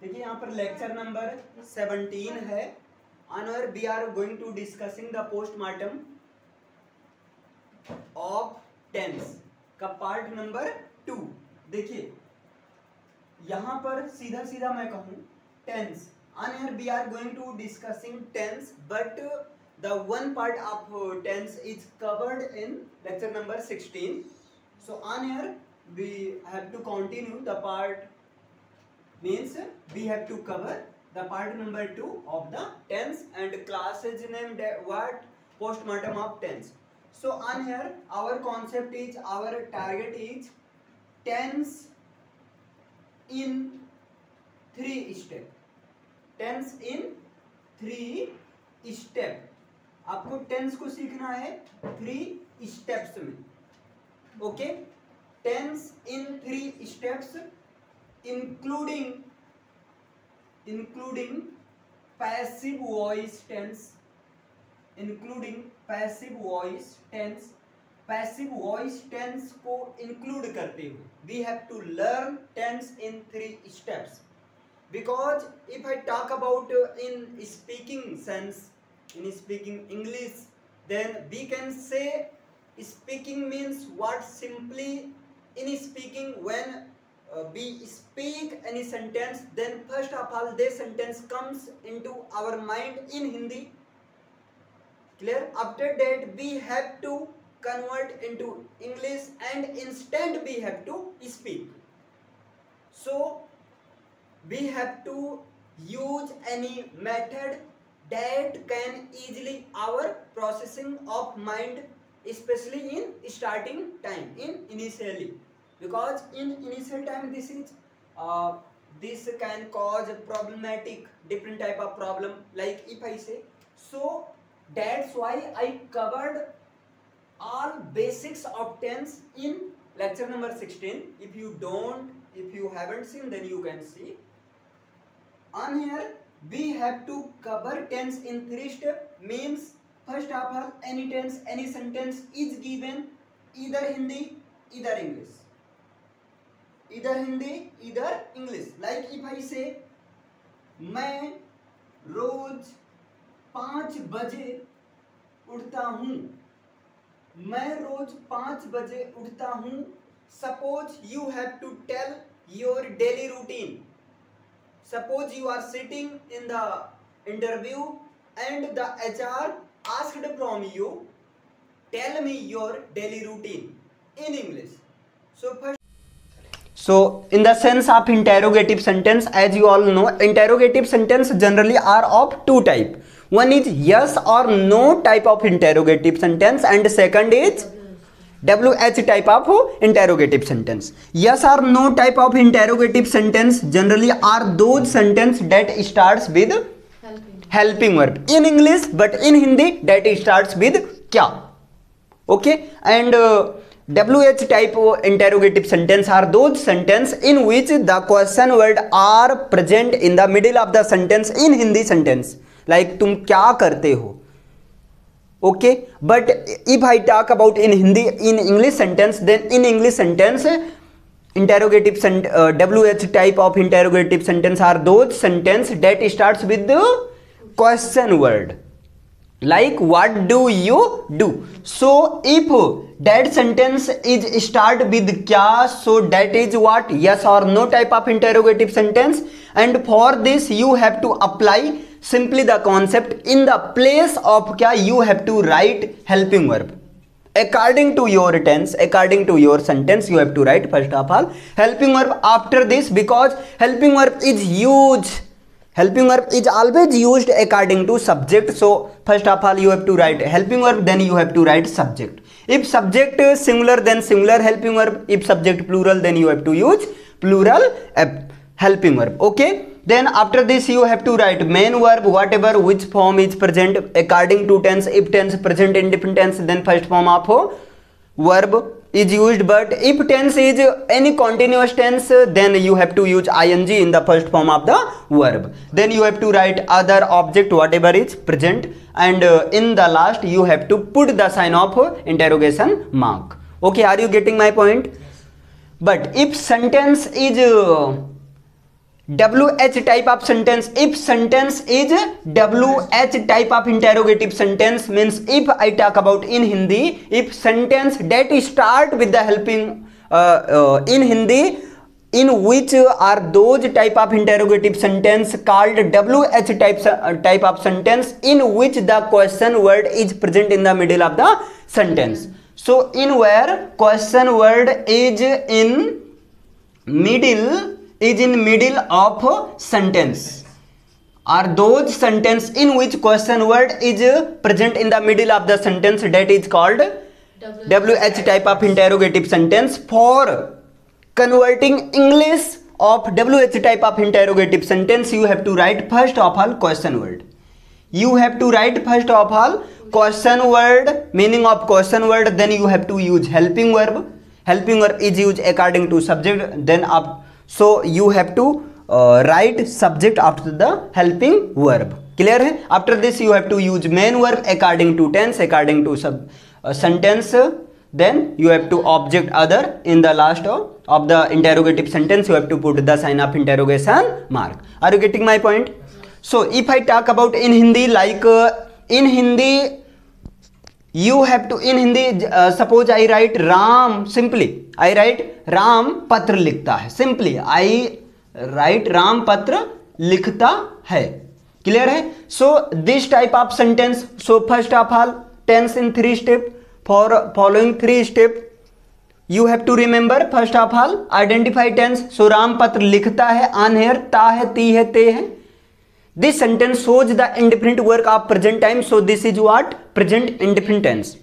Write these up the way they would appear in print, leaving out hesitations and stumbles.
देखिए यहाँ पर लेक्चर नंबर 17 है। Onward we are going to discussing the postmortem of tense का पार्ट नंबर 2। देखिए यहाँ पर सीधा सीधा मैं कहूँ tense, onward we are going to discussing tense, but the one part of tense is covered in lecture number 16. So on here we have to continue the part, means we have to cover the part number 2 of the tense, and class is named what? Postmortem of tense. So on here our concept is, our target is tense in 3 step. Tense in 3 step. आपको टेंस को सीखना है 3 steps में। Okay, tense in 3 steps including passive voice tense, including passive voice tense. Passive voice tense को include करते हुए we have to learn tense in 3 steps, because if I talk about in speaking sense, in speaking English, then we can say speaking means what? Simply in speaking, when we speak any sentence, then first of all this sentence comes into our mind in Hindi. Clear? After that we have to convert into English and instant we have to speak. So we have to use any method that can easily our processing of mind, especially in starting time, in initially, because in initial time this can cause problematic, different type of problem, like if I say. So that's why I covered all basics of tense in lecture number 16. If you haven't seen, then you can see on here. We have to cover tense in 3 steps. Means first of all, any tense, any sentence is given either Hindi, either English, either Hindi, either English. Like if I say मैं रोज 5 बजे उठता हूँ, मैं रोज 5 बजे उठता हूँ। Suppose you have to tell your daily routine. Suppose you are sitting in the interview and the HR asked from you, tell me your daily routine in English. So in the sense of interrogative sentence, as you all know, interrogative sentence generally are of 2 types. One is yes or no type of interrogative sentence, and second is WH type of interrogative sentence. Yes or no type of interrogative sentence generally are those sentence that starts with helping verb in English, but in Hindi that starts with kya. Okay, and WH type of interrogative sentence are those sentence in which the question word are present in the middle of the sentence in Hindi sentence, like तुम क्या करते हो. Okay, but if I talk about in Hindi, in English sentence, then in English sentence interrogative WH type of interrogative sentence are those sentence that starts with the question word, like what do you do. So if that sentence is start with kya, so that is what? Yes or no type of interrogative sentence, and for this you have to apply simply the concept. In the place of kya, you have to write helping verb according to your tense, according to your sentence. You have to write first of all helping verb after this, because helping verb is always used according to subject. So first of all you have to write helping verb, then you have to write subject. If subject is singular, then singular helping verb. If subject plural, then you have to use plural helping verb. Okay, then after this you have to write main verb, whatever which form is present according to tense. If tense present in different tense, then first form of verb is used, but if tense is any continuous tense, then you have to use ing in the first form of the verb. Then you have to write other object, whatever is present, and in the last you have to put the sign of interrogation mark. Okay, are you getting my point? But if sentence is WH type of sentence. If sentence is WH type of interrogative sentence, means if I talk about in Hindi, if sentence that start with the helping in Hindi, in which are those type of interrogative sentence called WH type of sentence, in which the question word is present in the middle of the sentence. So in where question word is in middle of sentence, are those sentence in which question word is present in the middle of the sentence, that is called WH type of interrogative sentence. For converting English of WH type of interrogative sentence, you have to write first of all question word. You have to write first of all question word, meaning of question word, then you have to use helping verb. Helping verb is used according to subject, then up. So you have to write subject after the helping verb. Clear है? After this you have to use main verb according to tense, according to sentence. Then you have to object other. In the last of the interrogative sentence you have to put the sign of interrogation mark. Are you getting my point? So if I talk about in Hindi, like in Hindi you have to, in Hindi suppose I write Ram, simply I write Ram पत्र लिखता है, simply I write Ram पत्र लिखता है. Clear है? So this type of sentence, so first of all tense in 3 step. For following 3 step you have to remember. First of all identify tense. So Ram पत्र लिखता है, on here, ता है, ती है, ते है. This sentence shows the indifferent work of present time. So this is what? Present indifferent tense.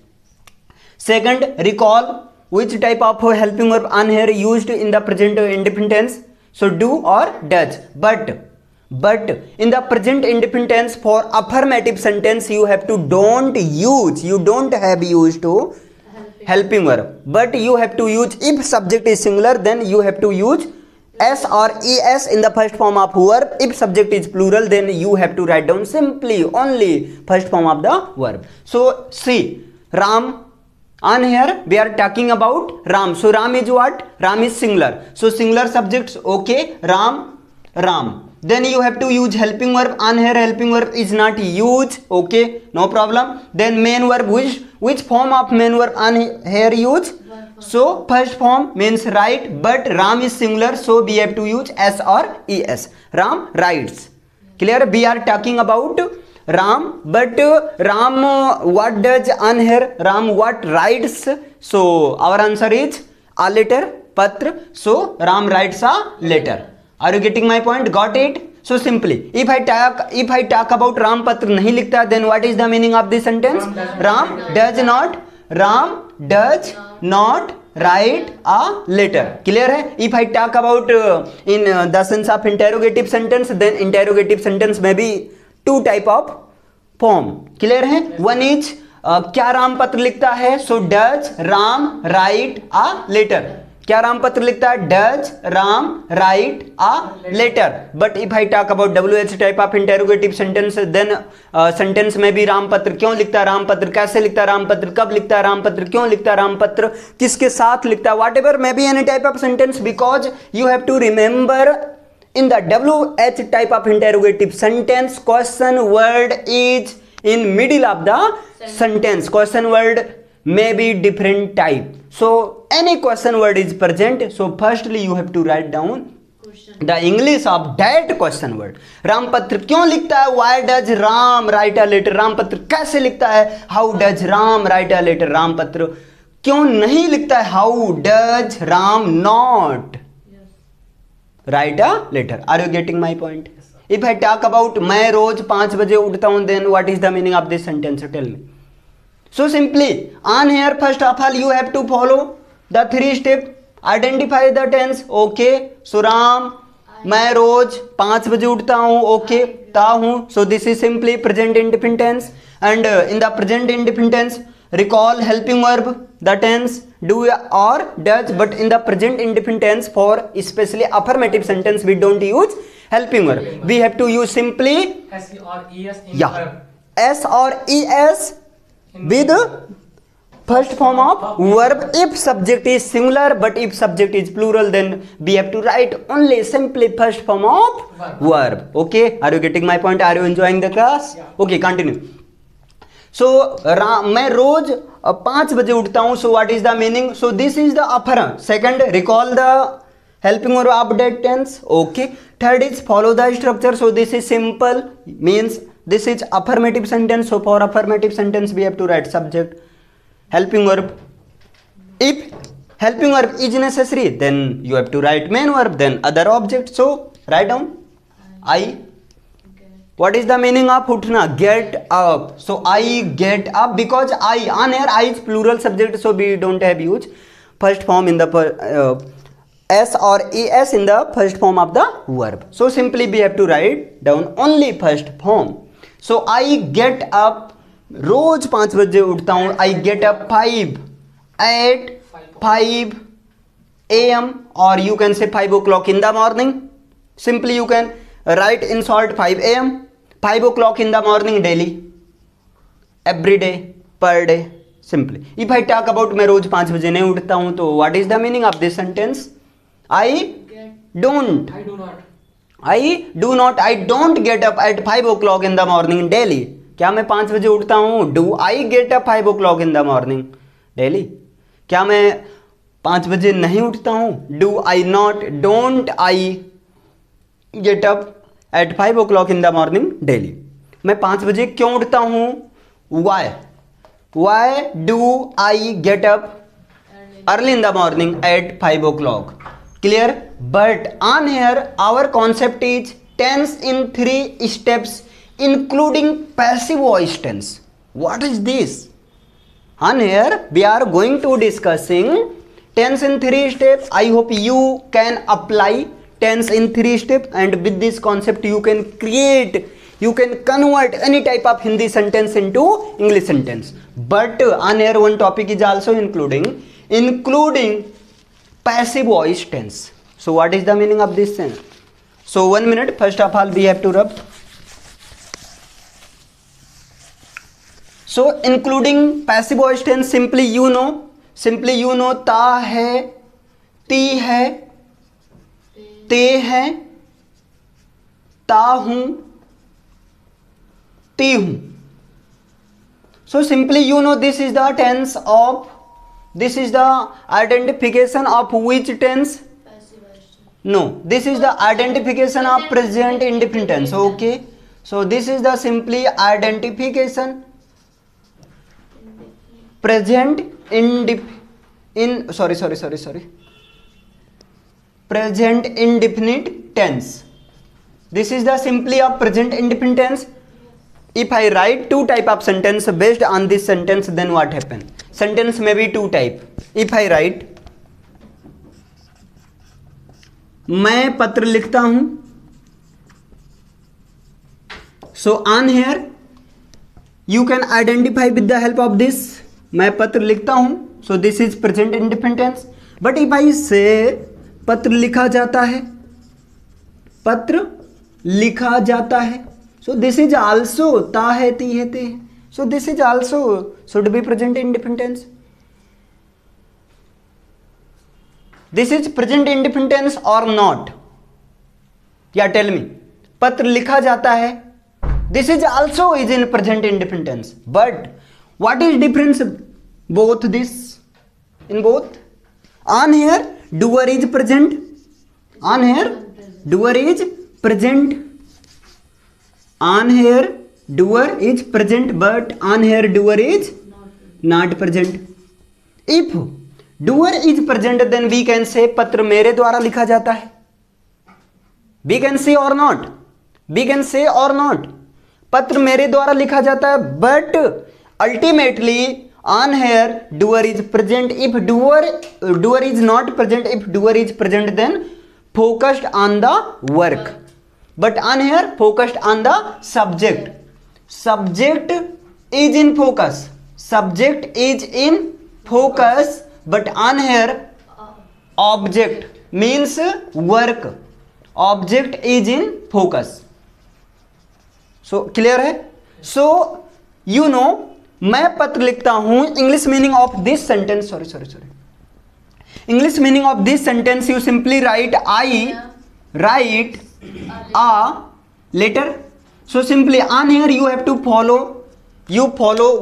Second, recall. Which type of helping verb on here used in the present indifferent tense? So do or does. But in the present indifferent tense, for affirmative sentence you have to don't use, you don't have used to helping verb, but you have to use, if subject is singular then you have to use S or ES in the first form of verb. If subject is plural then you have to write down simply only first form of the verb. So see, Ram, on here we are talking about Ram. So Ram is what? Ram is singular. So singular subjects, okay, Ram, Ram. Then you have to use helping verb. On here helping verb is not used, okay, no problem. Then main verb, which form of main verb on here use? So first form means write, but Ram is singular, so we have to use S or ES. Ram writes. Clear? We are talking about Ram, but Ram what does on here? Ram what writes? So our answer is a letter, patra. So Ram writes a letter. Are you getting my point? Got it? So simply, if I talk about Ram patra nahi likhta, then what is the meaning of this sentence? Ram does not write a letter. Clear hai? If I talk about in the sense of interrogative sentence, then interrogative sentence may be 2 type of form. Clear hai? One is क्या राम पत्र लिखता है? So does Ram write a letter? क्या राम पत्र लिखता है? Does Ram write a letter? But if I talk about WH type of interrogative sentence, then sentence में भी राम पत्र क्यों लिखता है, राम पत्र कैसे लिखता है, राम पत्र कब लिखता है, राम पत्र क्यों लिखता है, राम पत्र किसके साथ लिखता है, whatever may be any type of sentence, because you have to remember in the WH type of interrogative sentence, question word is in middle of the sentence. Question word may be different type. So any question word is present. So firstly you have to write down the English of that question word. Ram पत्र क्यों लिखता है? Why does Ram write a letter? Ram पत्र कैसे लिखता है? How does Ram write a letter? Ram पत्र क्यों नहीं लिखता है? How does Ram not write a letter? Are you getting my point? If I talk about मैं रोज 5 बजे उठता हूँ, then what is the meaning of this sentence? Tell me. So simply on here first of all you have to follow the 3 step. Identify the tense. Okay, so Ram मैं रोज 5 बजे उठता हूँ, okay, ता हूँ. So this is simply present indifferent tense. And in the present indifferent tense, recall helping verb, the tense do or does. But in the present indifferent tense, for especially affirmative sentence, we don't use helping verb. We have to use simply S or ES in verb. S or ES with first form of verb. If subject is singular but if subject is plural, then we have to write only simply first form of verb. Okay, are you getting my point? Are you enjoying the class? Okay, continue. So मैं रोज 5 बजे उठता हूँ. So what is the meaning? So this is the affirm. Second, recall the helping or update tense. Okay. Third is follow the structure. So this is simple, means this is affirmative sentence. So for affirmative sentence we have to write subject, helping verb. If helping verb is necessary, then you have to write main verb, then other object. So write down I. What is the meaning of utna? Get up. So I get up, because I, on here I is plural subject, so we don't have use first form in the s or es in the first form of the verb. So simply we have to write down only first form. So I get up, रोज 5 बजे उठता हूँ. I get up 5 a.m. or you can say 5 o'clock in the morning. Simply you can write in short 5 a.m. 5 o'clock in the morning daily, every day, per day. Simply. If I talk about मैं रोज 5 बजे नहीं उठता हूँ, तो what is the meaning of this sentence? I don't get up at 5 o'clock in the morning daily. क्या मैं 5 बजे उठता हूँ? Do I get up 5 o'clock in the morning daily? क्या मैं 5 बजे नहीं उठता हूँ? Do I not, don't I get up at 5 o'clock in the morning daily? मैं 5 बजे क्यों उठता हूँ? Why do I get up early in the morning at 5 o'clock? Clear? But on here our concept is tense in 3 steps, including passive voice tense. What is this? On here we are going to discussing tense in 3 steps. I hope you can apply tense in 3 steps, and with this concept you can create, you can convert any type of Hindi sentence into English sentence. But on here one topic is also including passive voice tense. So what is the meaning of this sense? So 1 minute, first of all we have to rub. So including passive voice tense, simply you know ता है, ती है, ते है, ता हूं, ती हूं. So simply you know this is the tense of, this is the identification of which tense? No, this is the identification of present indefinite tense. Okay, so this is the simply identification present present indefinite tense. This is the simply of present indefinite tense. If I write 2 type of sentence based on this sentence, then what happen? Sentence may be 2 type. If I write मैं पत्र लिखता हूं, so on here you can identify with the help of this. मैं पत्र लिखता हूं, so this is present indefinite tense. But if I say पत्र लिखा जाता है, पत्र लिखा जाता है, so this is also ता है, ती है, ते है. So this is also should be present indefinite tense. This is present indefinite tense or not? Yeah, tell me. पत्र लिखा जाता है, this is also is in present indefinite tense. But what is difference both this? In both, on here doer is present, on here doer is present, on here doer is present, but on here doer is not present. If doer is present, then we can say पत्र मेरे द्वारा लिखा जाता है. We can say or not? We can say or not? पत्र मेरे द्वारा लिखा जाता है, but ultimately on here doer is present. If doer is not present, if doer is present, then focused on the work. But on here focused on the subject. Subject is in focus. Subject is in focus. But on here object means work. Object is in focus. So clear है? So you know मैं पत्र लिखता हूं, English meaning of this sentence, English meaning of this sentence, you simply right I right a letter. So simply on here you have to follow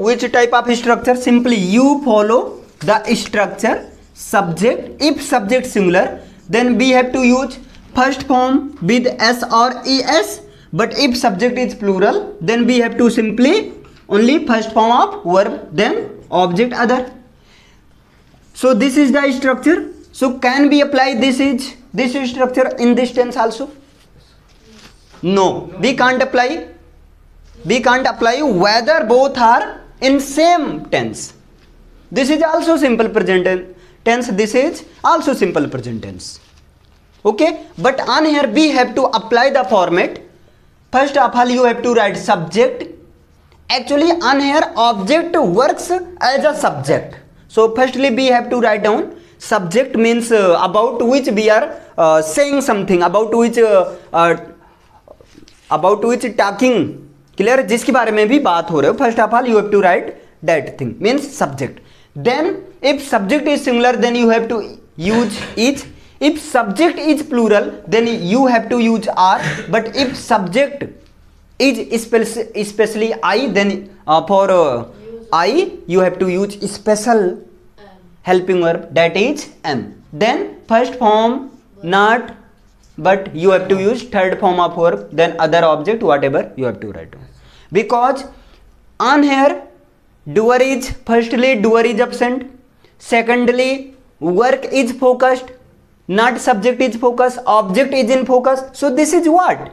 which type of structure? Simply you follow the structure subject. If subject singular, then we have to use first form with s or es, but if subject is plural, then we have to simply only first form of verb, then object other. So this is the structure. So can we apply this structure in this tense also? No, we can't apply. We can't apply whether both are in same tense. This is also simple present tense. This is also simple present tense. Okay, but on here we have to apply the format. First of all, you have to write subject. Actually, on here object works as a subject. So firstly, we have to write down subject means about which we are saying something, about which talking, clear, जिसके बारे में भी बात हो रहे हो. First of all you have to write that thing, means subject. Then if subject is singular, then you have to use is. If subject is plural, then you have to use are. But if subject is especially I, then for I you have to use special helping verb, that is am. Then first form not, but you have to use third form of verb, then other object, whatever you have to write. Because on here doer is, firstly doer is absent, secondly work is focused, not subject is focus, object is in focus. So this is what?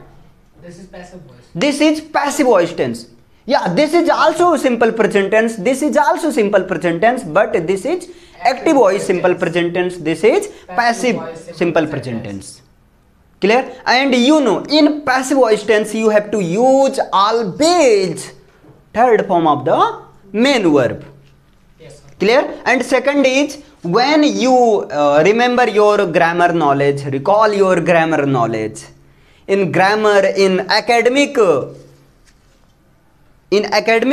This is passive voice. This is passive voice tense. Yeah, this is also simple present tense. This is also simple present tense, but this is active voice simple present tense. This is passive simple present tense. Clear? And you know, in passive voice tense you have to use always third form of the main verb. Yes, sir. Clear? And second is when you remember your grammar knowledge, recall your grammar knowledge. In grammar, in academic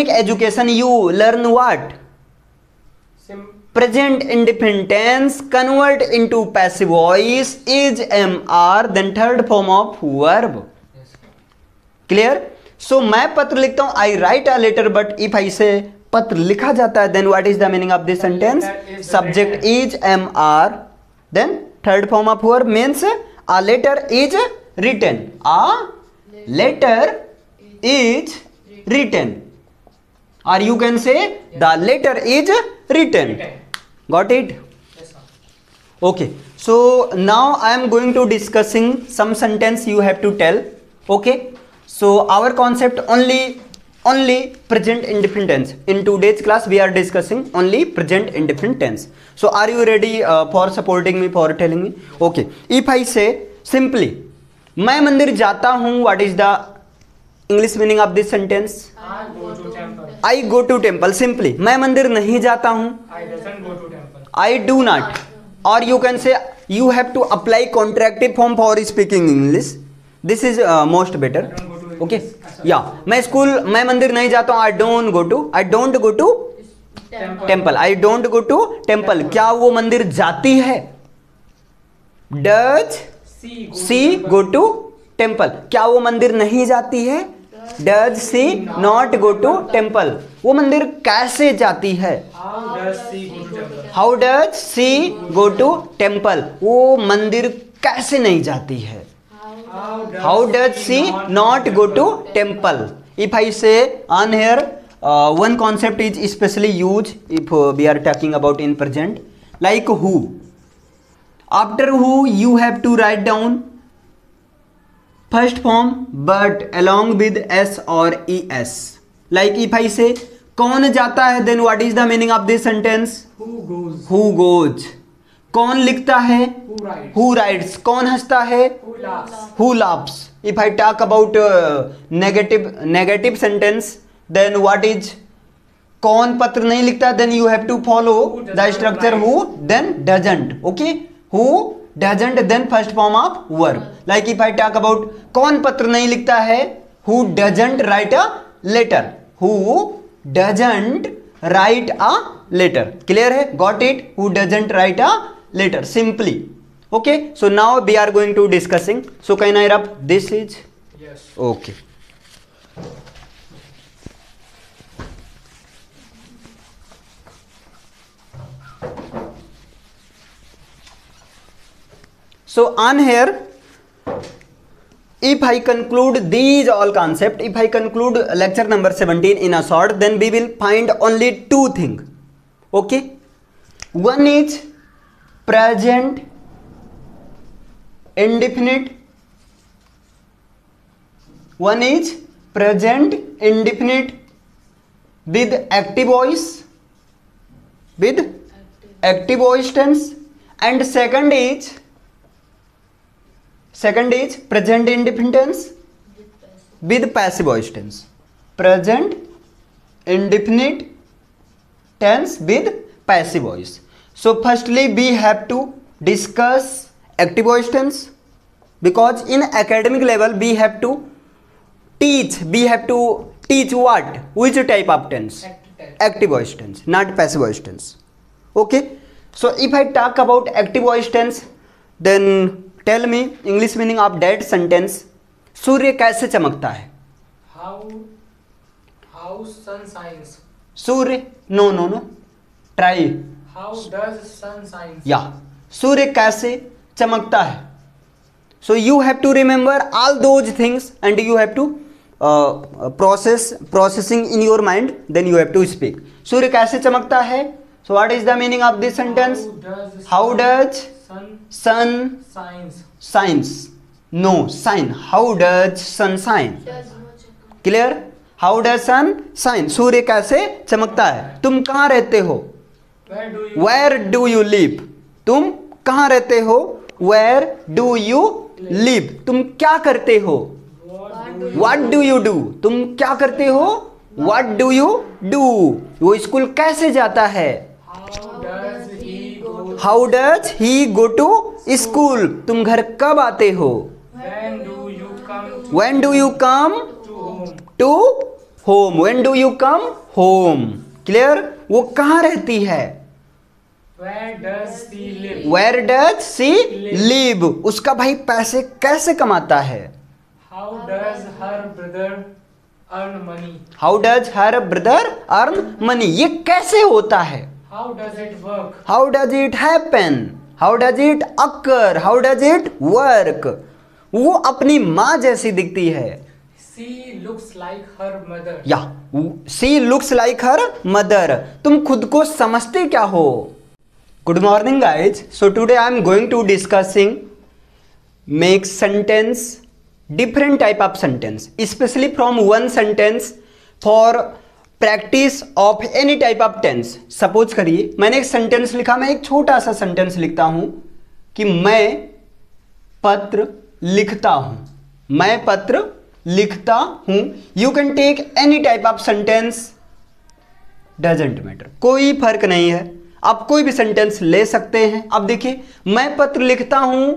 education you learn what? Present indefinite tense convert into passive voice is mr, then third form of verb. Yes. Clear? So मैं पत्र लिखता हूँ, I write a letter, but if I say पत्र लिखा जाता है, then what is the meaning of this sentence? Subject is mr, then third form of verb means a letter is written. A letter is written, or you can say the letter is written. Got it? Yes, sir. Okay, so now I am going to discussing some sentence you have to tell. Okay, so our concept only present indefinite tense. In today's class we are discussing only present indefinite tense. So are you ready for supporting me, for telling me? Okay, if I say simply मैं मंदिर जाता हूँ, what is the English meaning of this sentence? I go to temple. I go to temple. Simply मैं मंदिर नहीं जाता हूँ, I doesn't go to temple. I do not. Or you can say you have to apply contractive form for speaking English. This is most better. I don't go to Okay, Sorry. yeah, मैं मंदिर नहीं जाता हूँ, I don't go to temple. I don't go to temple. क्या वो मंदिर जाती है? Does she go to temple? क्या वो मंदिर नहीं जाती है? Does she not go to temple? वो मंदिर कैसे जाती है? How does she go to temple? How does she go to temple? वो मंदिर कैसे नहीं जाती है? How does she not go to temple? If I say on here, one concept is especially used if we are talking about in present, like who. After who you have to write down first form but along with s or es. Like if I say कौन जाता है, then what is the meaning of this sentence? Who goes? Who goes. कौन लिखता है? Who writes? Who writes. कौन हंसता है? Who laughs? Who laughs. If I talk about negative sentence, then what is? कौन पत्र नहीं लिखता, then you have to follow the structure who, then doesn't. Okay, who doesn't, then first form of verb. Like if I talk about कौन पत्र नहीं लिखता है, who doesn't write a letter. Who doesn't write a letter. Clear है? Got it? Who doesn't write a letter. Simply. Okay, so now we are going to discussing. So can I rub this is? Yes. Okay. So on here, if I conclude these all concept, if I conclude lecture number 17 in a short, then we will find only two things. Okay, one is present indefinite, one is present indefinite with active voice, with active voice tense, and second is present indefinite tense with passive voice tense. Present indefinite tense with passive voice. So firstly we have to discuss active voice tense, because in academic level we have to teach what? Which type of tense? Active voice tense, not passive voice tense. Okay, so if I talk about active voice tense, then tell me English meaning of that sentence. सूर्य कैसे चमकता है? How sun shines. Surya, no, try. How does sun shines? Yeah, सूर्य कैसे चमकता है? So you have to remember all those things and you have to processing in your mind, then you have to speak. सूर्य कैसे चमकता है? So what is the meaning of this sentence? How does sun shines? No, shine. How does sun shine? Clear? How does sun shine? सूर्य कैसे चमकता है? तुम कहाँ रहते हो? Where do you live? तुम कहाँ रहते हो? Where do you live? तुम क्या करते हो? What do you do? तुम क्या करते हो? What do you do? वो स्कूल कैसे जाता है? How does he go to school? तुम घर कब आते हो? When do you come to home? When do you come home? Clear? वो कहाँ रहती है? Where does she live? Where does she live? उसका भाई पैसे कैसे कमाता है? How does her brother earn money? How does her brother earn money? ये कैसे होता है? How does it work? How does it happen? How does it occur? How does it work? वो अपनी माँ जैसी दिखती है. She looks like her mother. Yeah, she looks like her mother. तुम खुद को समझते क्या हो? Good morning guys. So today I am going to discussing make sentence, different type of sentence, especially from one sentence for practice of any type of tense. Suppose करिए मैंने एक sentence लिखा, मैं एक छोटा सा sentence लिखता हूँ कि मैं पत्र लिखता हूँ. मैं पत्र लिखता हूँ. You can take any type of sentence, doesn't matter. कोई फर्क नहीं है, आप कोई भी सेंटेंस ले सकते हैं. अब देखिए मैं पत्र लिखता हूं,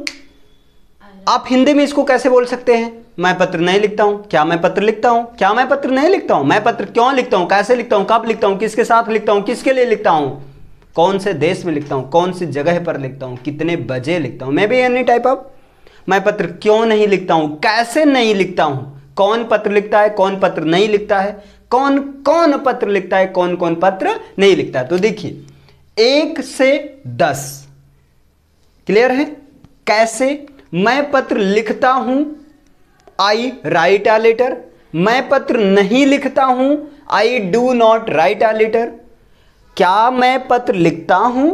आप हिंदी में इसको कैसे बोल सकते हैं? मैं पत्र नहीं लिखता हूं. क्या मैं पत्र लिखता हूं? क्या मैं पत्र नहीं लिखता हूं? मैं पत्र क्यों लिखता हूं? कैसे लिखता हूं? कब लिखता हूं? किसके साथ लिखता हूं? किसके लिए लिखता हूं? कौन से देश में लिखता हूं? कौन सी जगह पर लिखता हूं? कितने बजे लिखता हूं? मैं भी एनी टाइप ऑफ. मैं पत्र क्यों नहीं लिखता हूं? कैसे नहीं लिखता हूं? कौन पत्र लिखता है? कौन पत्र नहीं लिखता है? कौन कौन पत्र लिखता है? कौन कौन पत्र नहीं लिखता है? तो देखिए 1 से 10. क्लियर है? कैसे? मैं पत्र लिखता हूं, आई राइट अ लेटर. मैं पत्र नहीं लिखता हूं, I do not write a letter. क्या मैं पत्र लिखता हूं?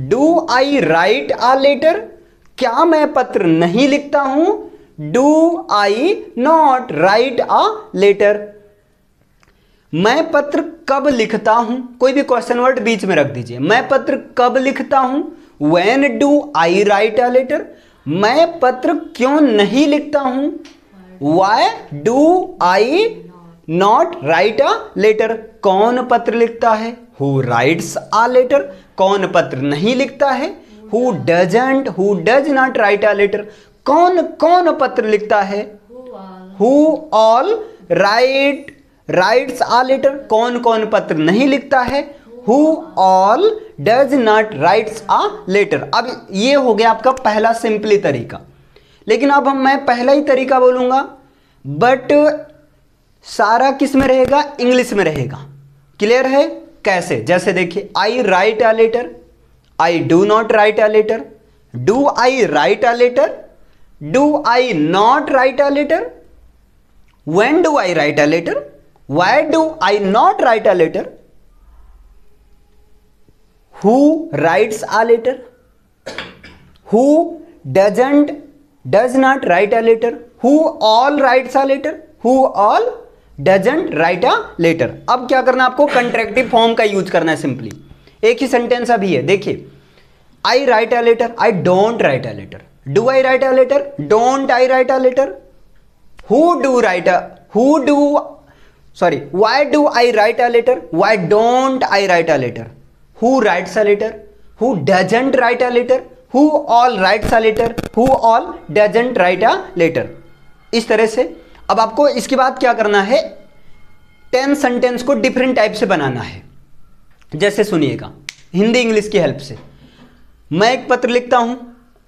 Do I write a letter. क्या मैं पत्र नहीं लिखता हूं? Do I not write a letter. मैं पत्र कब लिखता हूं? कोई भी क्वेश्चन वर्ड बीच में रख दीजिए. मैं पत्र कब लिखता हूं? When do I write a letter? मैं पत्र क्यों नहीं लिखता हूं? Why do I not write a letter? कौन पत्र लिखता है? Who writes a letter? कौन पत्र नहीं लिखता है? Who does not write a letter? कौन कौन पत्र लिखता है? Who all write writes a letter, कौन कौन पत्र नहीं लिखता है, who all does not writes a letter. अब ये हो गया आपका पहला सिंपली तरीका। लेकिन अब मैं पहला ही तरीका बोलूंगा, बट सारा किस में रहेगा, इंग्लिश में रहेगा। क्लियर है? कैसे? जैसे देखिए, I write a letter, I do not write a letter, do I write a letter, do I not write a letter, when do I write a letter, why do I not write a letter, who writes a letter, who does not write a letter, who all writes a letter, who all doesn't write a letter. अब क्या करना आपको, कंट्रैक्टिव form का use करना है simply. एक ही sentence अभी है, देखिए, I write a letter, I don't write a letter, do I write a letter, don't I write a letter, why do I write a letter, why don't I write a letter, who writes a letter, who doesn't write a letter, who all writes a letter, who all doesn't write a letter. इस तरह से अब आपको इसके बाद क्या करना है, 10 सेंटेंस को डिफरेंट टाइप से बनाना है। जैसे सुनिएगा, हिंदी इंग्लिश की हेल्प से। मैं एक पत्र लिखता हूं,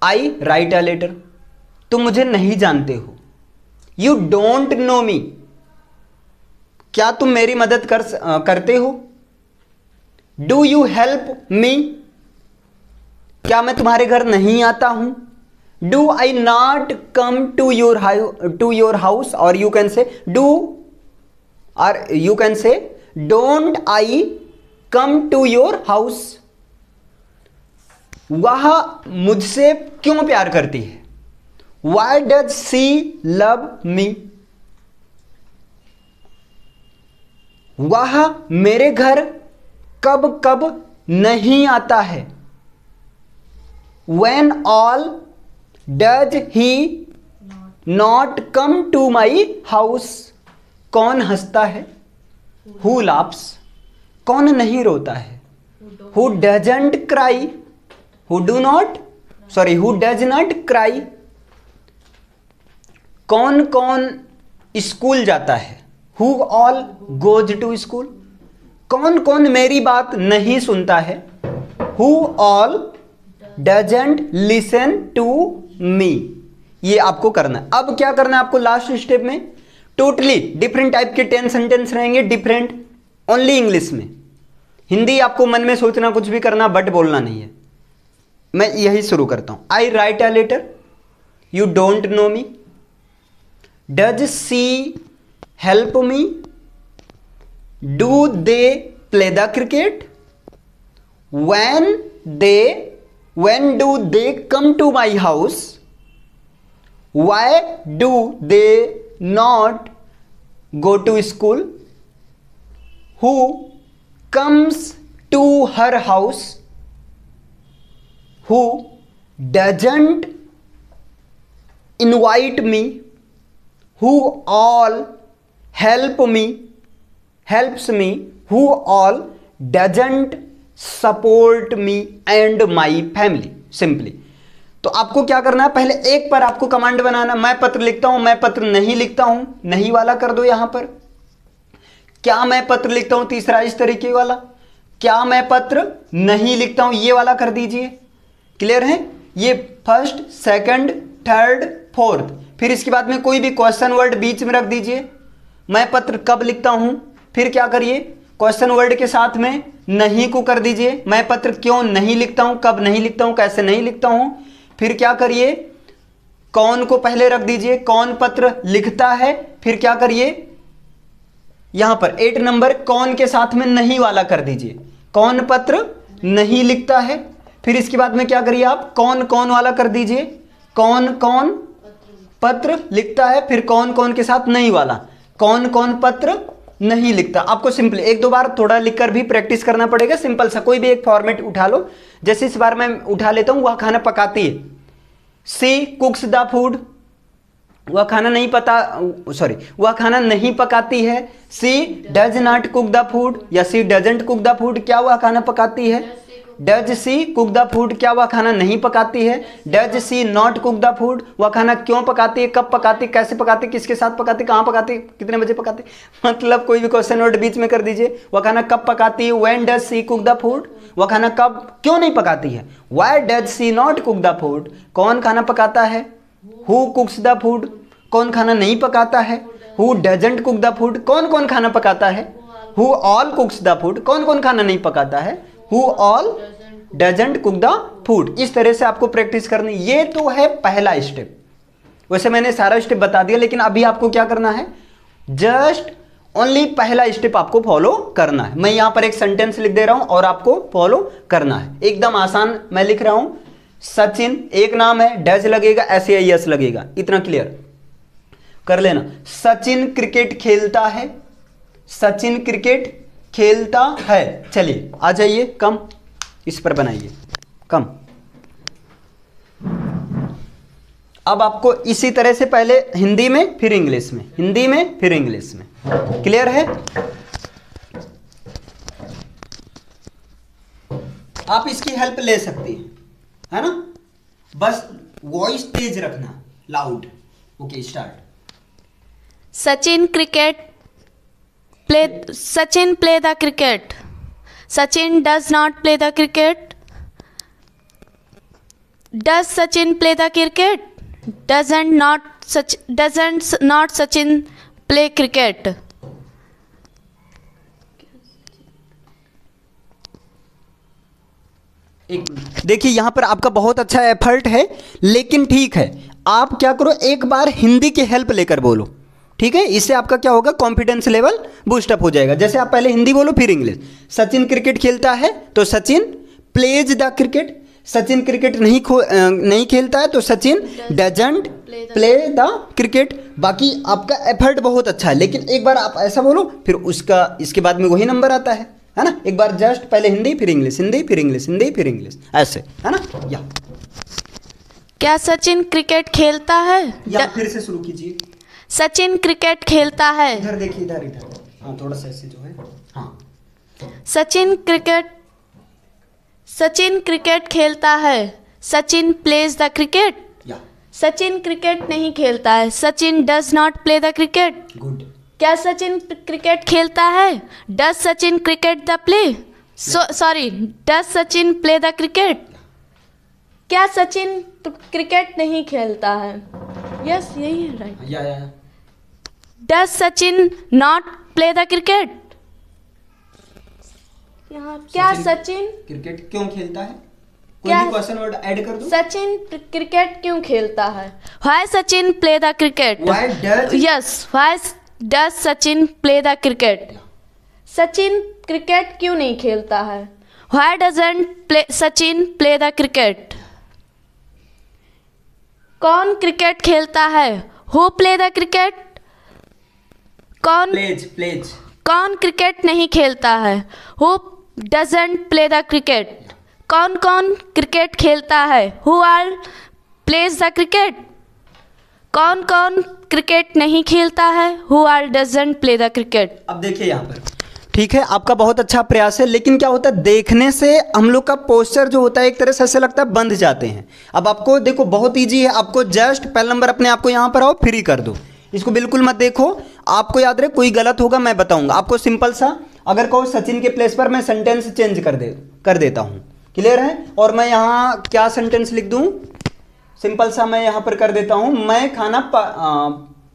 आई राइट अ लेटर, तुम मुझे नहीं जानते हो, यू डोंट नो मी, क्या तुम मेरी मदद करते हो, डू यू हेल्प मी, क्या मैं तुम्हारे घर नहीं आता हूं, do I not come to your house, और यू कैन से डू, और you can say don't I come to your house, वह मुझसे क्यों प्यार करती है, why does she love me, वह मेरे घर कब कब नहीं आता है, when all does he not come to my house, कौन हंसता है, who laughs, कौन नहीं रोता है, who doesn't cry, who does not cry, कौन कौन स्कूल जाता है, who all goes to school, कौन कौन मेरी बात नहीं सुनता है, who all doesn't listen to me। ये आपको करना है। अब क्या करना है आपको लास्ट स्टेप में, टोटली डिफरेंट टाइप के 10 सेंटेंस रहेंगे, डिफरेंट, ओनली इंग्लिश में। हिंदी आपको मन में सोचना, कुछ भी करना, बट बोलना नहीं है। मैं यही शुरू करता हूं। I write a letter, you don't know me, does she help me, do they play the cricket, when do they come to my house, why do they not go to school, who comes to her house, who doesn't invite me, who all helps me, who all doesn't support me and my family. Simply तो आपको क्या करना है, पहले एक पर आपको command बनाना, मैं पत्र लिखता हूं, मैं पत्र नहीं लिखता हूं, नहीं वाला कर दो यहां पर, क्या मैं पत्र लिखता हूं, तीसरा इस तरीके वाला, क्या मैं पत्र नहीं लिखता हूं, ये वाला कर दीजिए। क्लियर है? ये फर्स्ट, सेकंड, थर्ड, फोर्थ। फिर इसके बाद में कोई भी क्वेश्चन वर्ड बीच में रख दीजिए, मैं पत्र कब लिखता हूं, फिर क्या करिए, क्वेश्चन वर्ड के साथ में नहीं को कर दीजिए, मैं पत्र क्यों नहीं लिखता हूं, कब नहीं लिखता हूं, कैसे नहीं लिखता हूं। फिर क्या करिए, कौन को पहले रख दीजिए, कौन पत्र लिखता है, फिर क्या करिए, यहां पर 8 नंबर कौन के साथ में नहीं वाला कर दीजिए, कौन पत्र नहीं लिखता है। फिर इसके बाद में क्या करिए आप, कौन कौन वाला कर दीजिए, कौन कौन पत्र लिखता है, फिर कौन कौन के साथ नहीं वाला, कौन कौन पत्र नहीं लिखता। आपको सिंपल एक दो बार थोड़ा लिखकर भी प्रैक्टिस करना पड़ेगा। सिंपल सा कोई भी एक फॉर्मेट उठा लो, जैसे इस बार मैं उठा लेता हूं, वह खाना पकाती है, सी कुक्स द फूड, वह खाना नहीं वह खाना नहीं पकाती है, she does not cook the food, या she doesn't cook the food, क्या वह खाना पकाती है, does she cook the food, क्या वह खाना नहीं पकाती है? Does she not cook the food, वह खाना क्यों पकाती है, कब पकाती, कैसे पकाती, किसके साथ पकाती, कहाँ पकाती, कितने बजे पकाती, मतलब कोई भी क्वेश्चन वर्ड बीच में कर दीजिए। वह खाना कब पकाती है? When does she cook the food, वह खाना कब क्यों नहीं पकाती है? Why does she not cook the food, कौन खाना पकाता है? हु कुक्स द फूड, कौन खाना नहीं पकाता है? Who doesn't cook the food, कौन कौन खाना पकाता है? हु ऑल कुक्स द फूड, कौन कौन खाना नहीं पकाता है? Who all doesn't cook the food. इस तरह से आपको प्रैक्टिस करनी। ये तो है पहला स्टेप। वैसे मैंने सारा स्टेप बता दिया, लेकिन अभी आपको क्या करना है? जस्ट ओनली पहला स्टेप आपको फॉलो करना है। मैं यहां पर एक सेंटेंस लिख दे रहा हूं और आपको फॉलो करना है। एकदम आसान मैं लिख रहा हूं। सचिन एक नाम है, डज लगेगा, SAIS लगेगा, इतना क्लियर कर लेना। सचिन क्रिकेट खेलता है, सचिन क्रिकेट खेलता है। चलिए आ जाइए, कम इस पर बनाइए, कम। अब आपको इसी तरह से पहले हिंदी में फिर इंग्लिश में, हिंदी में फिर इंग्लिश में, क्लियर है? आप इसकी हेल्प ले सकती हैं, है ना? बस वॉइस तेज रखना, loud. Okay start. Sachin play the cricket. Sachin does not play the cricket. Does Sachin play the cricket? Doesn't not Sachin play cricket? देखिए यहां पर आपका बहुत अच्छा एफर्ट है, लेकिन ठीक है, आप क्या करो, एक बार हिंदी की हेल्प लेकर बोलो, ठीक है? इससे आपका क्या होगा, कॉन्फिडेंस लेवल बूस्टअप हो जाएगा। जैसे आप पहले हिंदी बोलो फिर इंग्लिश। सचिन क्रिकेट खेलता है तो Sachin pledge the cricket, Sachin cricket नहीं खेलता है तो Sachin doesn't play the cricket. बाकी आपका एफर्ट बहुत अच्छा है, लेकिन एक बार आप ऐसा बोलो, फिर उसका इसके बाद में वही नंबर आता है ना? एक बार जस्ट पहले हिंदी फिर इंग्लिश, हिंदी फिर इंग्लिश, हिंदी फिर इंग्लिश, ऐसे, है ना? या क्या सचिन क्रिकेट खेलता है? या फिर से शुरू कीजिए। सचिन क्रिकेट खेलता है। इधर देखिए, इधर इधर, हाँ थोड़ा सा ऐसे जो है, हाँ। सचिन क्रिकेट खेलता है। Sachin pledge the cricket. Sachin cricket नहीं खेलता है। Sachin does not play the cricket. Good. क्या सचिन क्रिकेट खेलता है? Does Sachin cricket the play, sorry does Sachin play the cricket? क्या सचिन क्रिकेट नहीं खेलता है? यस यही है, राइट। या does Sachin not play the cricket? यहाँ क्या सचिन क्रिकेट क्यों खेलता है? कोई क्या भी क्वेश्चन वर्ड ऐड कर दो। सचिन क्रिकेट क्यों खेलता है? Why Sachin play the cricket? Why does, yes why does Sachin play the cricket? Sachin cricket क्यों नहीं खेलता है? Why doesn't Sachin play the cricket? कौन क्रिकेट खेलता है? Who play the cricket? Plays. कौन क्रिकेट नहीं खेलता है? Who doesn't play the cricket? कौन कौन क्रिकेट खेलता है? Who all plays the cricket? कौन कौन क्रिकेट नहीं खेलता है? Who all doesn't play the cricket? अब देखिए यहाँ पर, ठीक है, आपका बहुत अच्छा प्रयास है, लेकिन क्या होता है, देखने से हम लोग का पोस्चर जो होता है एक तरह से ऐसे लगता है बंध जाते हैं। अब आपको देखो बहुत इजी है, आपको जस्ट पहला नंबर अपने आप को यहाँ पर आओ, फ्री कर दो, इसको बिल्कुल मत देखो। आपको याद रहे, कोई गलत होगा मैं बताऊंगा आपको। सिंपल सा, अगर कहो सचिन के प्लेस पर मैं सेंटेंस चेंज कर देता हूँ, क्लियर है? और मैं यहाँ क्या सेंटेंस लिख दूँ? सिंपल सा मैं यहाँ पर कर देता हूँ, मैं खाना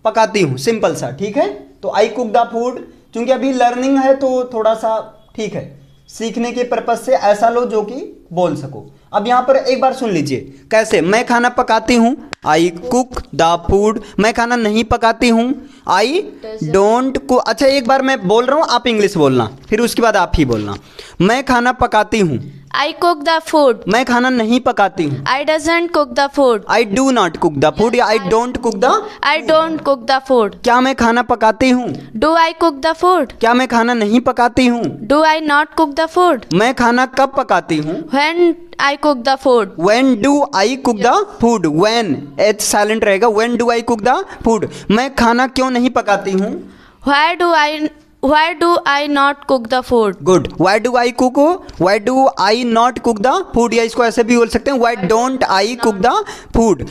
पकाती हूँ, सिंपल सा, ठीक है? तो आई कुक द फूड, क्योंकि अभी लर्निंग है तो थोड़ा सा ठीक है, सीखने के पर्पज से ऐसा लो जो कि बोल सको। अब यहाँ पर एक बार सुन लीजिए कैसे, मैं खाना पकाती हूँ, आई कुक द फूड। मैं खाना नहीं पकाती हूँ, आई डोंट कुक। अच्छा एक बार मैं बोल रहा हूँ, आप इंग्लिश बोलना, फिर उसके बाद आप ही बोलना। मैं खाना पकाती हूँ, आई कुक द फूड। मैं खाना नहीं पकाती हूँ, I doesn't cook the food. I do not cook the food या I don't cook the. I don't cook the food. क्या मैं खाना पकाती हूँ? Do I cook the food? क्या मैं खाना नहीं पकाती हूँ? Do I not cook the food? मैं खाना कब पकाती हूँ? When I cook the food. When do I cook the food? When, H silent रहेगा, when do I cook the food. मैं खाना क्यों नहीं पकाती हूँ? Why do I not cook the food? Good. Why do I cook? Why do I not cook the food? या इसको ऐसे भी बोल सकते हैं, Why don't I cook the food?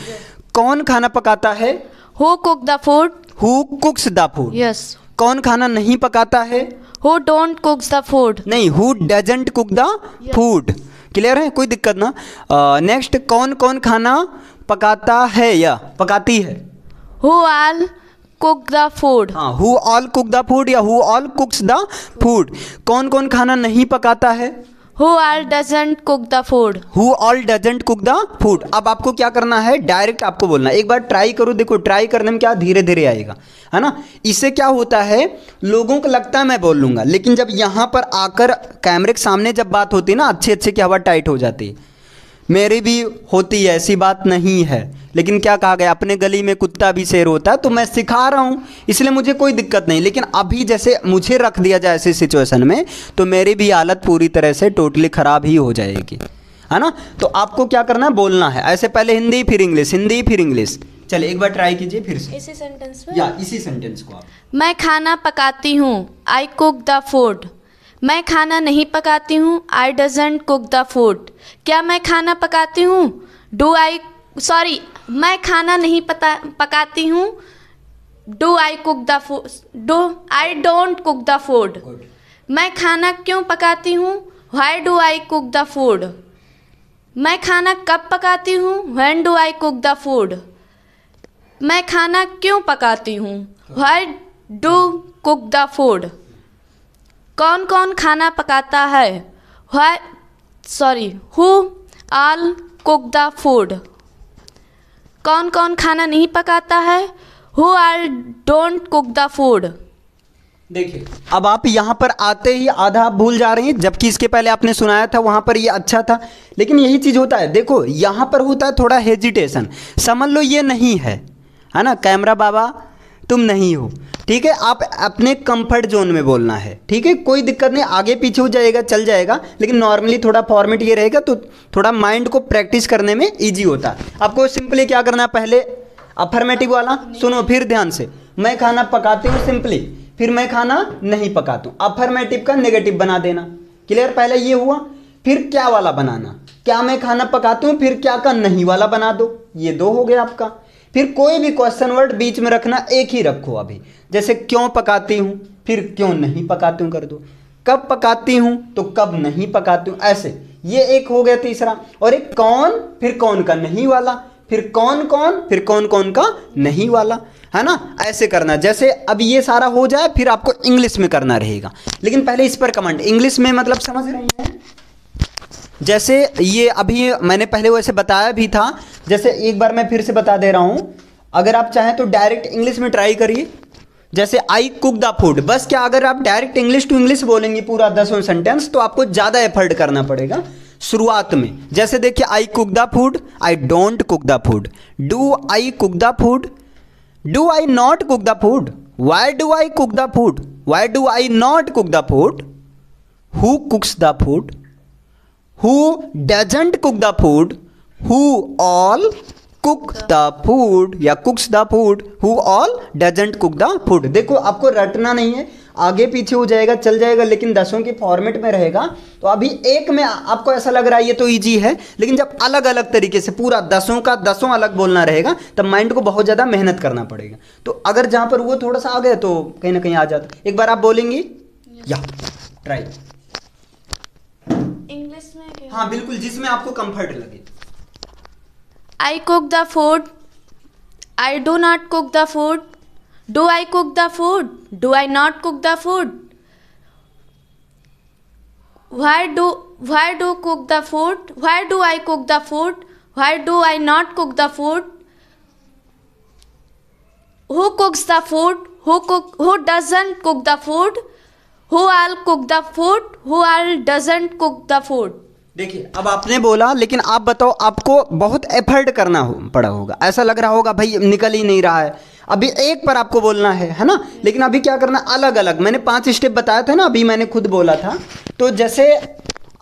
कौन खाना पकाता है? Who cook the food? Who cooks the food? Yes. कौन खाना नहीं पकाता है? Who don't cooks the food? नहीं, Who doesn't cook the food? Clear है, कोई दिक्कत ना. नेक्स्ट, कौन कौन खाना पकाता है या पकाती है? Who all cook the food? हाँ, Who all cook the food या Who all cooks the food? कौन कौन खाना नहीं पकाता है? Who all doesn't cook the food? Who all doesn't cook the food? अब आपको क्या करना है, डायरेक्ट आपको बोलना है. एक बार ट्राई करो, देखो ट्राई करने में क्या धीरे धीरे आएगा, है ना. इससे क्या होता है, लोगों को लगता है मैं बोल लूँगा, लेकिन जब यहाँ पर आकर कैमरे के सामने जब बात होती है ना, अच्छे अच्छे की हवा टाइट हो जाती है. मेरी भी होती है, ऐसी बात नहीं है, लेकिन क्या कहा गया, अपने गली में कुत्ता भी शेर होता है. तो मैं सिखा रहा हूँ, इसलिए मुझे कोई दिक्कत नहीं. लेकिन अभी जैसे मुझे रख दिया जाए ऐसी सिचुएशन में, तो मेरी भी हालत पूरी तरह से टोटली ख़राब ही हो जाएगी, है ना. तो आपको क्या करना है, बोलना है ऐसे, पहले हिंदी फिर इंग्लिश, हिंदी फिर इंग्लिश. चलिए एक बार ट्राई कीजिए फिर से, इसी सेंटेंस में, या इसी सेंटेंस को आप. मैं खाना पकाती हूँ. I cook the food. मैं खाना नहीं पकाती हूँ. I doesn't cook the food. क्या मैं खाना पकाती हूँ? मैं खाना नहीं पकाती हूँ. Do I cook the food? I don't cook the food. मैं खाना क्यों पकाती हूँ? Why do I cook the food? मैं खाना कब पकाती हूँ? When do I cook the food? मैं खाना क्यों पकाती हूँ? Why do cook the food? कौन कौन खाना पकाता है? Who all cook the food? कौन कौन खाना नहीं पकाता है? Who all don't cook the food? देखिए, अब आप यहाँ पर आते ही आधा आप भूल जा रहे हैं, जबकि इसके पहले आपने सुनाया था वहाँ पर ये अच्छा था. लेकिन यही चीज़ होता है, देखो यहाँ पर होता है थोड़ा हेजिटेशन. समझ लो ये नहीं है ना, कैमरा बाबा तुम नहीं हो, ठीक है. आप अपने कंफर्ट जोन में बोलना है, ठीक है, कोई दिक्कत नहीं, आगे पीछे हो जाएगा, चल जाएगा. लेकिन नॉर्मली थोड़ा फॉर्मेट ये रहेगा, तो थोड़ा माइंड को प्रैक्टिस करने में ईजी होता है. आपको सिंपली क्या करना है, पहले अफर्मेटिव वाला सुनो, फिर ध्यान से. मैं खाना पकाती हूँ सिंपली, फिर मैं खाना नहीं पकाती हूँ. अफर्मेटिव का नेगेटिव बना देना. क्लियर, पहले ये हुआ, फिर क्या वाला बनाना, क्या मैं खाना पकाती हूँ, फिर क्या का नहीं वाला बना दो. ये दो हो गया आपका. फिर कोई भी क्वेश्चन वर्ड बीच में रखना, एक ही रखो अभी. जैसे क्यों पकाती हूँ, फिर क्यों नहीं पकाती हूँ कर दो. कब पकाती हूँ, तो कब नहीं पकाती हूँ, ऐसे. ये एक हो गया तीसरा. और एक कौन, फिर कौन का नहीं वाला, फिर कौन कौन, फिर कौन कौन का नहीं वाला, है ना. ऐसे करना. जैसे अब ये सारा हो जाए, फिर आपको इंग्लिश में करना रहेगा. लेकिन पहले इस पर कमेंट, इंग्लिश में मतलब समझ रही हैं. जैसे ये अभी मैंने पहले वैसे बताया भी था, जैसे एक बार मैं फिर से बता दे रहा हूँ. अगर आप चाहें तो डायरेक्ट इंग्लिश में ट्राई करिए. जैसे आई कुक द फूड, बस क्या अगर आप डायरेक्ट इंग्लिश टू इंग्लिश बोलेंगे पूरा 10 सेंटेंस, तो आपको ज़्यादा एफर्ट करना पड़ेगा शुरुआत में. जैसे देखिए, आई cook the food, I don't cook the food. Do I cook the food, do I not cook the food, why do I cook the food, why do I not cook the food, who कुक्स the food, who doesn't cook the food, who all cook the food या cooks the food, who all doesn't cook the food. देखो आपको रटना नहीं है, आगे पीछे हो जाएगा, चल जाएगा, लेकिन 10 के फॉर्मेट में रहेगा. तो अभी एक में आपको ऐसा लग रहा है ये तो इजी है, लेकिन जब अलग अलग तरीके से पूरा 10 का 10 अलग बोलना रहेगा, तब माइंड को बहुत ज़्यादा मेहनत करना पड़ेगा. तो अगर जहाँ पर वो थोड़ा सा आ गया, तो कहीं ना कहीं आ जाता. एक बार आप बोलेंगी या ट्राई इंग्लिश में क्या? हाँ बिल्कुल, जिसमें आपको कंफर्ट लगे. I cook the food. I do not cook the food. Do I cook the food? Do I not cook the food? Why do cook the food? Why do I cook the food? Why do I not cook the food? Who cooks the food? Who doesn't cook the food? Who all cook the food? Who all doesn't cook the food? देखिए, अब आपने बोला, लेकिन आप बताओ, आपको बहुत effort करना पड़ा होगा. ऐसा लग रहा होगा भाई निकल ही नहीं रहा है. अभी एक पर आपको बोलना है ना. लेकिन अभी क्या करना, अलग अलग. मैंने 5 स्टेप बताया था ना, अभी मैंने खुद बोला था. तो जैसे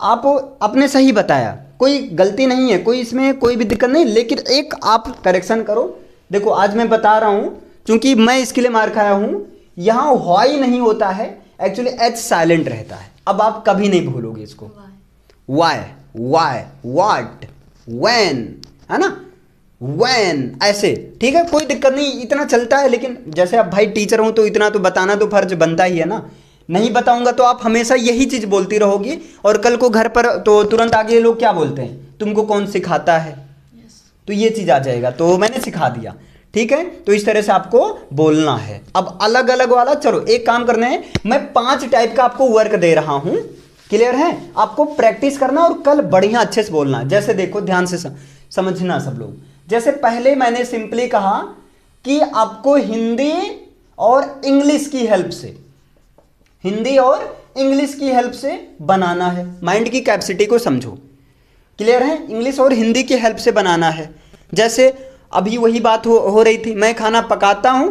आप आपने सही बताया, कोई गलती नहीं है, कोई इसमें कोई भी दिक्कत नहीं. लेकिन एक आप करेक्शन करो. देखो आज मैं बता रहा हूँ, क्योंकि मैं इसके लिए मार खाया हूँ. यहाँ वाई नहीं होता है, एक्चुअली एच साइलेंट रहता है। अब आप कभी नहीं भूलोगे इसको। वाई, वाई, वाट, वैन, है ना, वैन, ऐसे, ठीक है, कोई दिक्कत नहीं, इतना चलता है। लेकिन जैसे आप भाई टीचर हो तो इतना तो बताना तो फर्ज बनता ही है ना। नहीं बताऊंगा तो आप हमेशा यही चीज बोलती रहोगी, और कल को घर पर तो तुरंत आगे लोग क्या बोलते हैं, तुमको कौन सिखाता है, तो ये चीज आ जाएगा। तो मैंने सिखा दिया, ठीक है। तो इस तरह से आपको बोलना है। अब अलग अलग वाला, चलो एक काम करना है, मैं 5 टाइप का आपको वर्क दे रहा हूं, क्लियर है। आपको प्रैक्टिस करना और कल बढ़िया अच्छे से बोलना। जैसे देखो ध्यान से समझना सब लोग। जैसे पहले मैंने सिंपली कहा कि आपको हिंदी और इंग्लिश की हेल्प से, हिंदी और इंग्लिश की हेल्प से बनाना है। माइंड की कैपेसिटी को समझो, क्लियर है। इंग्लिश और हिंदी की हेल्प से बनाना है। जैसे अभी वही बात हो रही थी, मैं खाना पकाता हूं,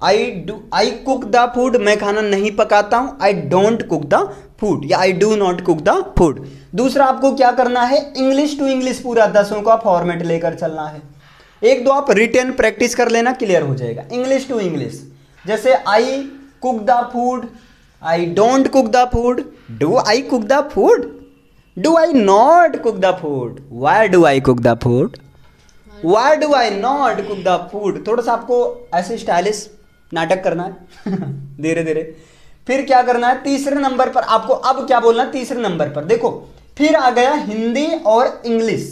आई कुक द फूड, मैं खाना नहीं पकाता हूं, I don't cook the food, या I do not cook the food. दूसरा आपको क्या करना है, इंग्लिश टू इंग्लिश पूरा 10 का फॉर्मेट लेकर चलना है। एक दो आप रिटर्न प्रैक्टिस कर लेना, क्लियर हो जाएगा। इंग्लिश टू इंग्लिश, जैसे आई cook the food, I don't cook the food, do I cook the food, do I not cook the food, why do I cook the food, why do I not cook the food. थोड़ा सा आपको ऐसे stylish नाटक करना है धीरे धीरे। फिर क्या करना है, तीसरे नंबर पर आपको अब क्या बोलना है, तीसरे नंबर पर देखो, फिर आ गया हिंदी और इंग्लिश,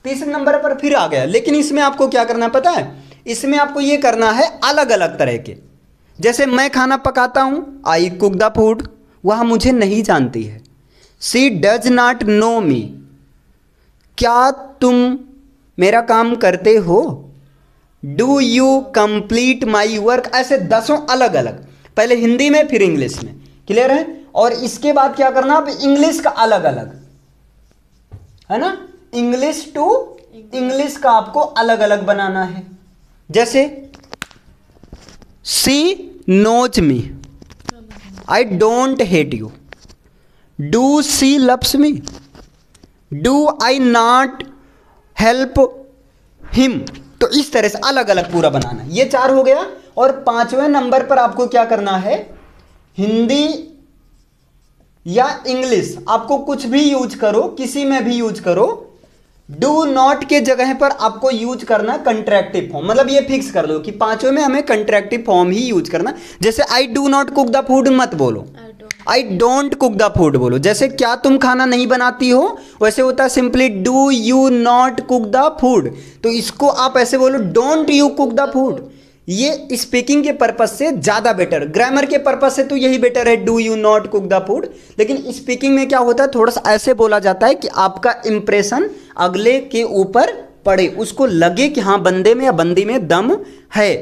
तीसरे नंबर पर फिर आ गया। लेकिन इसमें आपको क्या करना पता है, इसमें आपको ये करना है अलग अलग तरह के। जैसे मैं खाना पकाता हूं, आई कुक द फूड, वह मुझे नहीं जानती है। शी डज नॉट नो मी, क्या तुम मेरा काम करते हो, do you complete my work. ऐसे 10 अलग अलग, पहले हिंदी में फिर इंग्लिश में, क्लियर है। और इसके बाद क्या करना, अब इंग्लिश का अलग अलग, है ना, इंग्लिश टू इंग्लिश का आपको अलग अलग बनाना है। जैसे she knows me, I don't hate you, do she loves me, do I not help him. तो इस तरह से अलग अलग पूरा बनाना, ये 4 हो गया। और 5वें नंबर पर आपको क्या करना है, हिंदी या इंग्लिश, आपको कुछ भी यूज करो, किसी में भी यूज करो, डू नॉट के जगह पर आपको यूज करना कंट्रैक्टिव फॉर्म। मतलब ये फिक्स कर लो कि 5वें में हमें कंट्रैक्टिव फॉर्म ही यूज करना। जैसे आई do not cook the food मत बोलो, आई डोंट कुक द फूड बोलो। जैसे क्या तुम खाना नहीं बनाती हो, वैसे होता है simply do you not cook the food, तो इसको आप ऐसे बोलो don't you cook the food. ये स्पीकिंग के पर्पस से ज़्यादा बेटर, ग्रामर के पर्पस से तो यही बेटर है do you not cook the food. लेकिन स्पीकिंग में क्या होता है, थोड़ा सा ऐसे बोला जाता है कि आपका इंप्रेशन अगले के ऊपर पड़े, उसको लगे कि हाँ बंदे में या बंदी में दम है,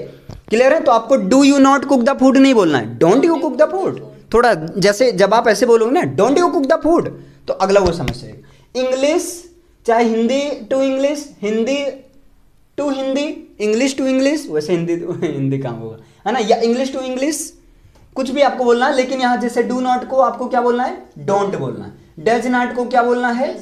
क्लियर है। तो आपको do you not cook the food नहीं बोलना है, don't you cook the food. थोड़ा जैसे जब आप ऐसे बोलोगे ना don't you cook the food, तो अगला वो समझ जाएगा। इंग्लिश चाहे Hindi to English, Hindi to Hindi, English to English, वैसे हिंदी तो हिंदी काम होगा, है ना, या इंग्लिश टू इंग्लिश, कुछ भी आपको बोलना है। लेकिन यहाँ जैसे डू नॉट को आपको क्या बोलना है, डोंट बोलना है। डज नॉट को क्या बोलना है,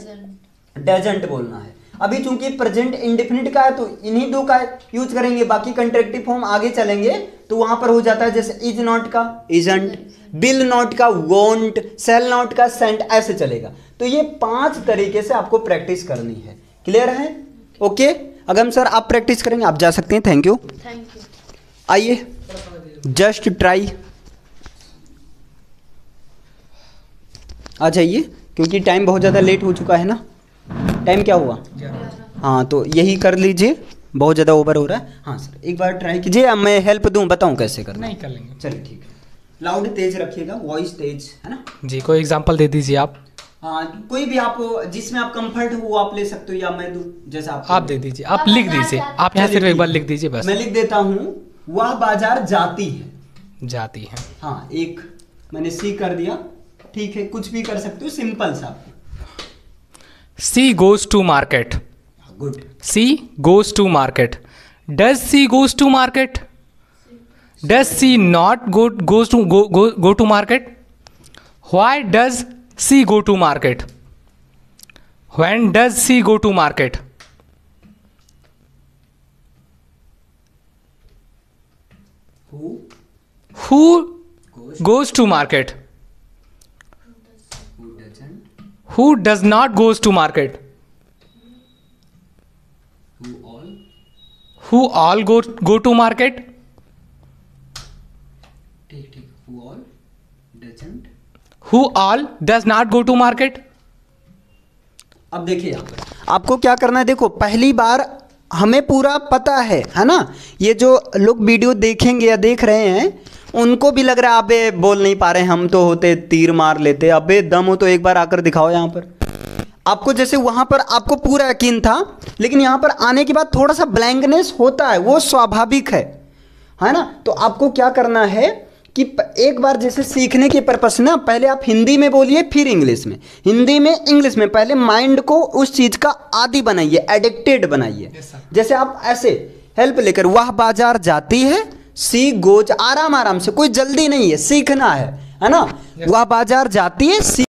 डजंट बोलना है। अभी चूंकि प्रेजेंट इंडेफिनिट का है तो इन्हीं 2 का यूज करेंगे, बाकी कंट्रैक्टिव फॉर्म आगे चलेंगे तो वहां पर हो जाता है। जैसे इज नॉट का इजंट, बिल नॉट का वोंट, सेल नॉट का सेंट, ऐसे चलेगा। तो ये 5 तरीके से आपको प्रैक्टिस करनी है, क्लियर है। ओके अगम सर आप प्रैक्टिस करेंगे, आप जा सकते हैं। Thank you. आइए जस्ट ट्राई आ जाइए, क्योंकि टाइम बहुत ज़्यादा लेट हो चुका है ना। टाइम क्या हुआ, हाँ तो यही कर लीजिए, बहुत ज़्यादा ओवर हो रहा है। हाँ सर एक बार ट्राई कीजिए, अब मैं हेल्प दूँ, बताऊँ कैसे करना। नहीं कर लेंगे, चलिए ठीक है। लाउड तेज रखिएगा, वॉइस तेज, है ना जी। कोई एग्जांपल दे दीजिए आप। हाँ कोई भी आप जिसमें आप कंफर्ट हो वो आप ले सकते हो, या मैं दूँ जैसा आप दे दीजिए, आप लिख दीजिए, आप यहाँ सिर्फ एक बार लिख दीजिए बस। मैं लिख देता हूँ, वह बाजार जाती है, जाती है। हाँ एक मैंने सी कर दिया, ठीक है, कुछ भी कर सकते हो, सिंपल सा। She goes to market, good. She goes to market, does she goes to market, does she not go to market, why does she go to market, when does she go to market, who who goes to market? Who doesn't? Who does not goes to market? Who all? Who all go to market? ठीक who all doesn't? Who all does not go to market? अब देखिए यहाँ पर आपको क्या करना है, देखो पहली बार हमें पूरा पता है ना। ये जो लोग वीडियो देखेंगे या देख रहे हैं उनको भी लग रहा है अबे बोल नहीं पा रहे, हम तो होते तीर मार लेते, अबे दम हो तो एक बार आकर दिखाओ यहाँ पर। आपको जैसे वहाँ पर आपको पूरा यकीन था, लेकिन यहाँ पर आने के बाद थोड़ा सा ब्लैंकनेस होता है, वो स्वाभाविक है ना। तो आपको क्या करना है कि एक बार जैसे सीखने के पर्पस ना, पहले आप हिंदी में बोलिए फिर इंग्लिश में, हिंदी में इंग्लिश में, पहले माइंड को उस चीज़ का आदी बनाइए, एडिक्टेड बनाइए। जैसे आप ऐसे हेल्प लेकर, वह बाजार जाती है, सी गोज, आराम आराम से, कोई जल्दी नहीं है, सीखना है ना। वह बाजार जाती है, सी